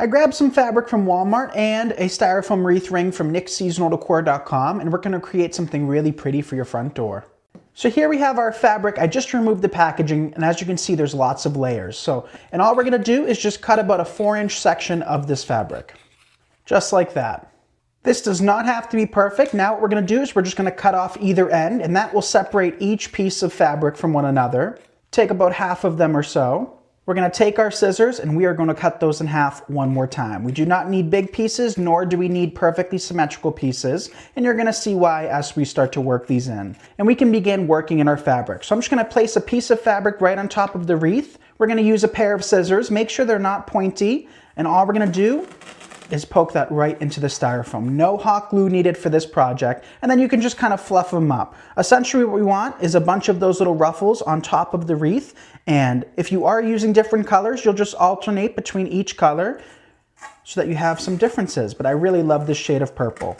I grabbed some fabric from Walmart and a styrofoam wreath ring from nickseasonaldecor.com, and we're going to create something really pretty for your front door. So here we have our fabric. I just removed the packaging, and as you can see, there's lots of layers. And all we're going to do is just cut about a 4-inch section of this fabric, just like that. This does not have to be perfect. Now what we're going to do is we're just going to cut off either end, and that will separate each piece of fabric from one another. Take about half of them or so. We're going to take our scissors and we are going to cut those in half one more time. We do not need big pieces, nor do we need perfectly symmetrical pieces, and you're going to see why as we start to work these in. And we can begin working in our fabric. So I'm just going to place a piece of fabric right on top of the wreath. We're going to use a pair of scissors. Make sure they're not pointy, and all we're going to do is poke that right into the styrofoam. No hot glue needed for this project, and then you can just kind of fluff them up. Essentially what we want is a bunch of those little ruffles on top of the wreath, and if you are using different colors, you'll just alternate between each color so that you have some differences, but I really love this shade of purple.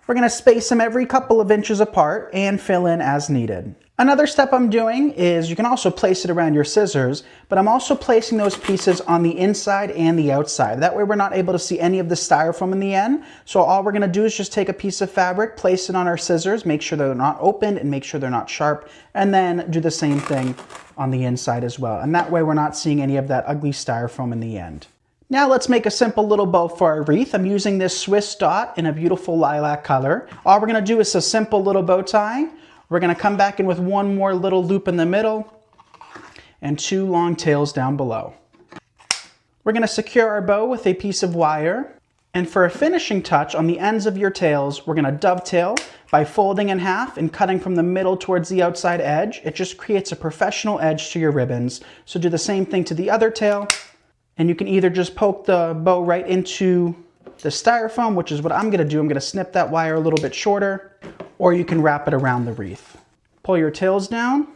We're going to space them every couple of inches apart and fill in as needed. Another step I'm doing is you can also place it around your scissors, but I'm also placing those pieces on the inside and the outside. That way we're not able to see any of the styrofoam in the end. So all we're going to do is just take a piece of fabric, place it on our scissors, make sure they're not opened and make sure they're not sharp, and then do the same thing on the inside as well. And that way we're not seeing any of that ugly styrofoam in the end. Now let's make a simple little bow for our wreath. I'm using this Swiss dot in a beautiful lilac color. All we're going to do is a simple little bow tie. We're going to come back in with one more little loop in the middle and 2 long tails down below. We're going to secure our bow with a piece of wire. And for a finishing touch on the ends of your tails, we're going to dovetail by folding in half and cutting from the middle towards the outside edge. It just creates a professional edge to your ribbons. So do the same thing to the other tail. And you can either just poke the bow right into the styrofoam, which is what I'm going to do. I'm going to snip that wire a little bit shorter, or you can wrap it around the wreath. Pull your tails down,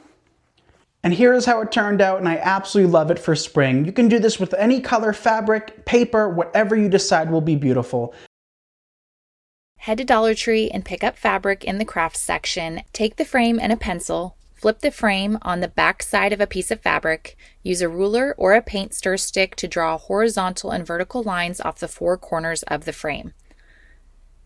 and here is how it turned out, and I absolutely love it for spring. You can do this with any color fabric, paper, whatever you decide will be beautiful. Head to Dollar Tree and pick up fabric in the crafts section. Take the frame and a pencil. Flip the frame on the back side of a piece of fabric. Use a ruler or a paint stir stick to draw horizontal and vertical lines off the 4 corners of the frame.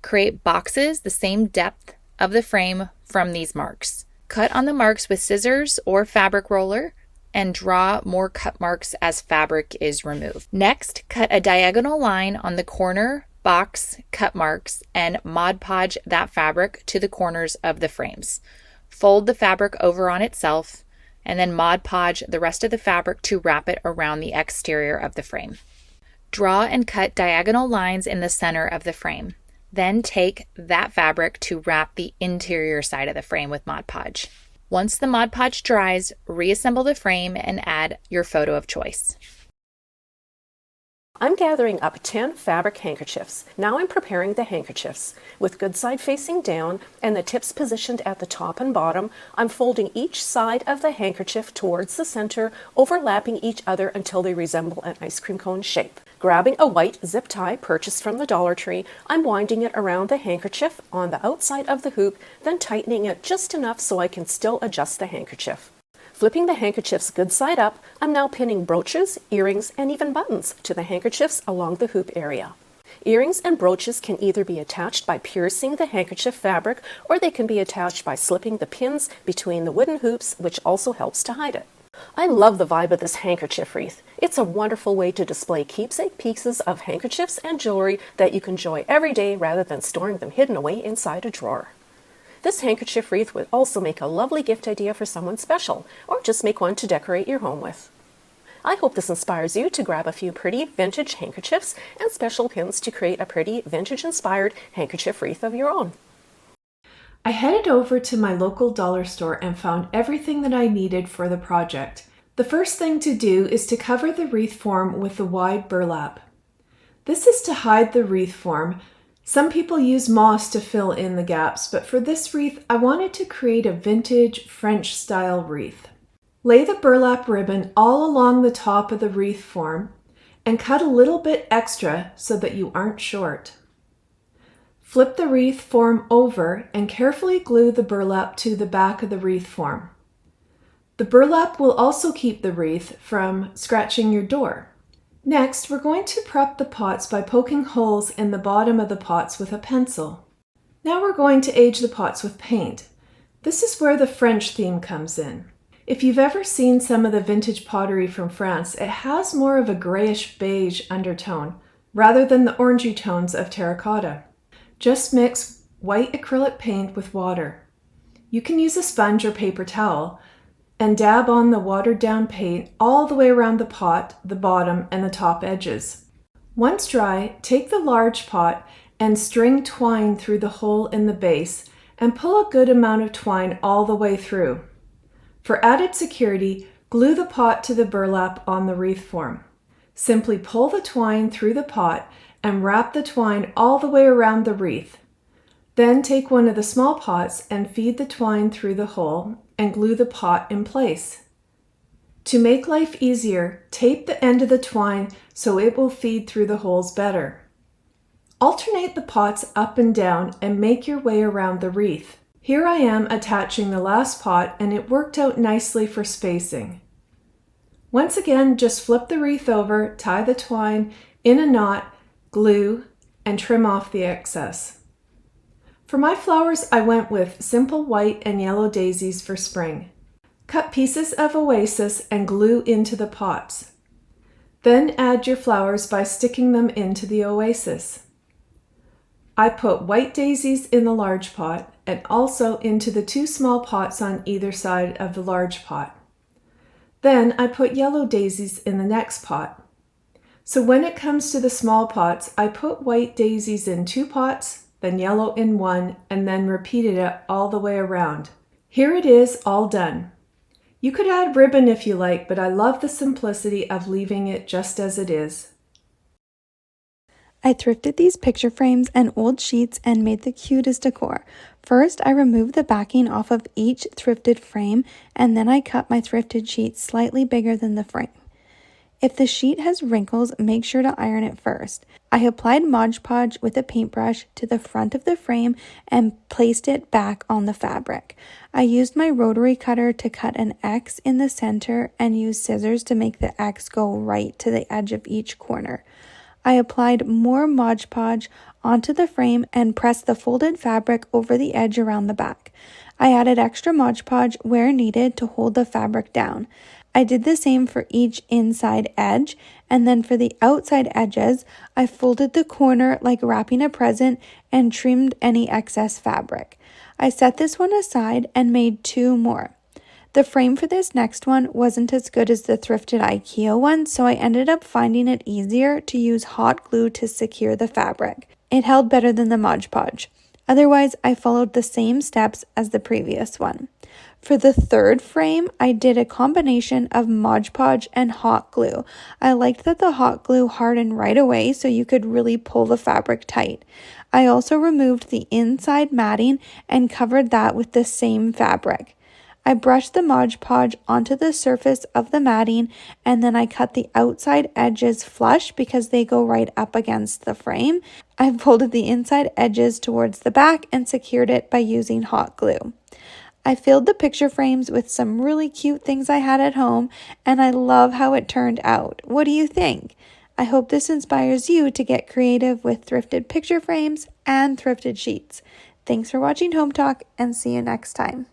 Create boxes the same depth of the frame from these marks. Cut on the marks with scissors or fabric roller and draw more cut marks as fabric is removed. Next, cut a diagonal line on the corner box cut marks and Mod Podge that fabric to the corners of the frames. Fold the fabric over on itself and then Mod Podge the rest of the fabric to wrap it around the exterior of the frame. Draw and cut diagonal lines in the center of the frame. Then take that fabric to wrap the interior side of the frame with Mod Podge. Once the Mod Podge dries, reassemble the frame and add your photo of choice. I'm gathering up 10 fabric handkerchiefs. Now I'm preparing the handkerchiefs. With good side facing down and the tips positioned at the top and bottom, I'm folding each side of the handkerchief towards the center, overlapping each other until they resemble an ice cream cone shape. Grabbing a white zip tie purchased from the Dollar Tree, I'm winding it around the handkerchief on the outside of the hoop, then tightening it just enough so I can still adjust the handkerchief. Flipping the handkerchiefs good side up, I'm now pinning brooches, earrings, and even buttons to the handkerchiefs along the hoop area. Earrings and brooches can either be attached by piercing the handkerchief fabric, or they can be attached by slipping the pins between the wooden hoops, which also helps to hide it. I love the vibe of this handkerchief wreath. It's a wonderful way to display keepsake pieces of handkerchiefs and jewelry that you can enjoy every day rather than storing them hidden away inside a drawer. This handkerchief wreath would also make a lovely gift idea for someone special, or just make one to decorate your home with. I hope this inspires you to grab a few pretty vintage handkerchiefs and special pins to create a pretty vintage-inspired handkerchief wreath of your own. I headed over to my local dollar store and found everything that I needed for the project. The first thing to do is to cover the wreath form with the wide burlap. This is to hide the wreath form. Some people use moss to fill in the gaps, but for this wreath, I wanted to create a vintage French-style wreath. Lay the burlap ribbon all along the top of the wreath form and cut a little bit extra so that you aren't short. Flip the wreath form over and carefully glue the burlap to the back of the wreath form. The burlap will also keep the wreath from scratching your door. Next, we're going to prep the pots by poking holes in the bottom of the pots with a pencil. Now we're going to age the pots with paint. This is where the French theme comes in. If you've ever seen some of the vintage pottery from France, it has more of a grayish beige undertone rather than the orangey tones of terracotta. Just mix white acrylic paint with water. You can use a sponge or paper towel and dab on the watered down paint all the way around the pot, the bottom, and the top edges. Once dry, take the large pot and string twine through the hole in the base and pull a good amount of twine all the way through. For added security, glue the pot to the burlap on the wreath form. Simply pull the twine through the pot and wrap the twine all the way around the wreath. Then take one of the small pots and feed the twine through the hole and glue the pot in place. To make life easier, tape the end of the twine so it will feed through the holes better. Alternate the pots up and down and make your way around the wreath. Here I am attaching the last pot, and it worked out nicely for spacing. Once again, just flip the wreath over, tie the twine in a knot, glue, and trim off the excess. For my flowers, I went with simple white and yellow daisies for spring. Cut pieces of oasis and glue into the pots. Then add your flowers by sticking them into the oasis. I put white daisies in the large pot and also into the two small pots on either side of the large pot. Then I put yellow daisies in the next pot. So when it comes to the small pots, I put white daisies in 2 pots, then yellow in 1, and then repeated it all the way around. Here it is, all done. You could add ribbon if you like, but I love the simplicity of leaving it just as it is. I thrifted these picture frames and old sheets and made the cutest decor. First, I removed the backing off of each thrifted frame, and then I cut my thrifted sheet slightly bigger than the frame. If the sheet has wrinkles, make sure to iron it first. I applied Mod Podge with a paintbrush to the front of the frame and placed it back on the fabric. I used my rotary cutter to cut an X in the center and used scissors to make the X go right to the edge of each corner. I applied more Mod Podge onto the frame and pressed the folded fabric over the edge around the back. I added extra Mod Podge where needed to hold the fabric down. I did the same for each inside edge, and then for the outside edges, I folded the corner like wrapping a present and trimmed any excess fabric. I set this one aside and made 2 more. The frame for this next one wasn't as good as the thrifted IKEA one, so I ended up finding it easier to use hot glue to secure the fabric. It held better than the Mod Podge. Otherwise, I followed the same steps as the previous one. For the third frame, I did a combination of Mod Podge and hot glue. I liked that the hot glue hardened right away so you could really pull the fabric tight. I also removed the inside matting and covered that with the same fabric. I brushed the Mod Podge onto the surface of the matting, and then I cut the outside edges flush because they go right up against the frame. I folded the inside edges towards the back and secured it by using hot glue. I filled the picture frames with some really cute things I had at home, and I love how it turned out. What do you think? I hope this inspires you to get creative with thrifted picture frames and thrifted sheets. Thanks for watching Home Talk, and see you next time.